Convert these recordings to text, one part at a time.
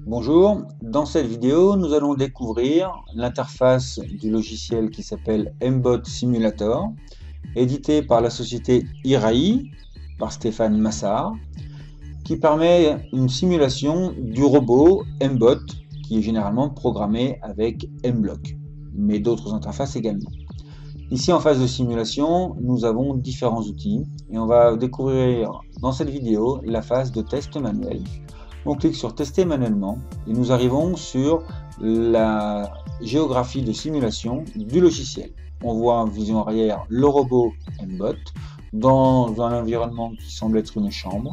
Bonjour, dans cette vidéo, nous allons découvrir l'interface du logiciel qui s'appelle MBOT Simulator, édité par la société Irai, par Stéphane Massard, qui permet une simulation du robot MBOT, qui est généralement programmé avec MBlock, mais d'autres interfaces également. Ici, en phase de simulation, nous avons différents outils, et on va découvrir dans cette vidéo la phase de test manuel. On clique sur tester manuellement et nous arrivons sur la géographie de simulation du logiciel. On voit en vision arrière le robot MBOT dans un environnement qui semble être une chambre.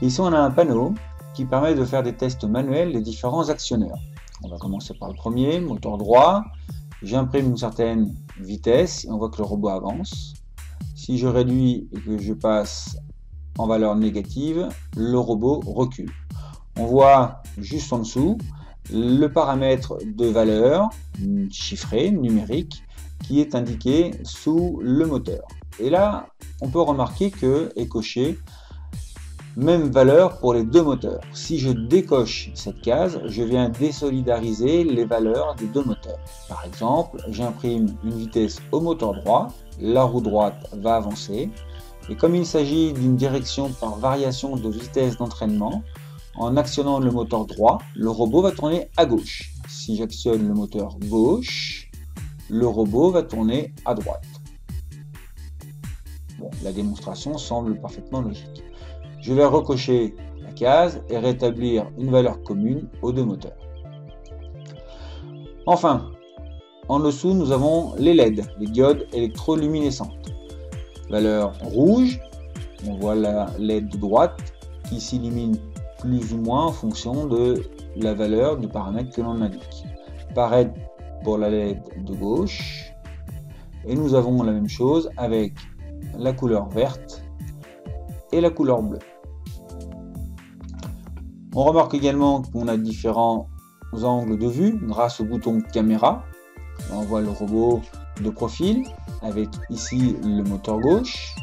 Ici on a un panneau qui permet de faire des tests manuels des différents actionneurs. On va commencer par le premier, moteur droit. J'imprime une certaine vitesse et on voit que le robot avance. Si je réduis et que je passe en valeur négative, le robot recule. On voit juste en dessous le paramètre de valeur chiffré, numérique, qui est indiqué sous le moteur. Et là, on peut remarquer que est coché même valeur pour les deux moteurs. Si je décoche cette case, je viens désolidariser les valeurs des deux moteurs. Par exemple, j'imprime une vitesse au moteur droit, la roue droite va avancer, et comme il s'agit d'une direction par variation de vitesse d'entraînement, en actionnant le moteur droit, le robot va tourner à gauche. Si j'actionne le moteur gauche, le robot va tourner à droite. Bon, la démonstration semble parfaitement logique. Je vais recocher la case et rétablir une valeur commune aux deux moteurs. Enfin, en dessous, nous avons les LED, les diodes électroluminescentes. Valeur rouge, on voit la LED de droite qui s'illumine plus ou moins en fonction de la valeur du paramètre que l'on indique. Pareil pour la LED de gauche. Et nous avons la même chose avec la couleur verte et la couleur bleue. On remarque également qu'on a différents angles de vue grâce au bouton caméra. On voit le robot de profil avec ici le moteur gauche.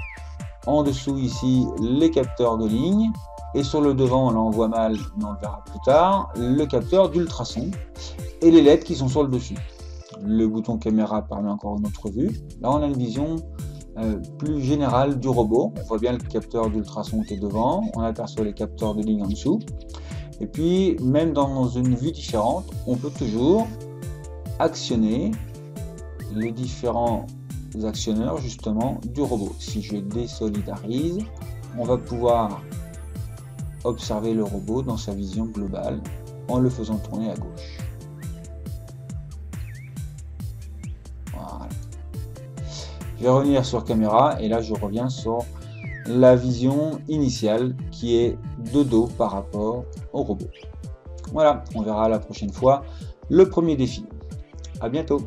En dessous ici les capteurs de ligne. Et sur le devant, là on voit mal, mais on le verra plus tard, le capteur d'ultrason et les LED qui sont sur le dessus. Le bouton caméra permet encore une autre vue. Là on a une vision plus générale du robot. On voit bien le capteur d'ultrason qui est devant, on aperçoit les capteurs de ligne en dessous. Et puis même dans une vue différente, on peut toujours actionner les différents actionneurs justement du robot. Si je désolidarise, on va pouvoir observer le robot dans sa vision globale en le faisant tourner à gauche. Voilà. Je vais revenir sur caméra et là je reviens sur la vision initiale qui est de dos par rapport au robot. Voilà, on verra la prochaine fois le premier défi. À bientôt.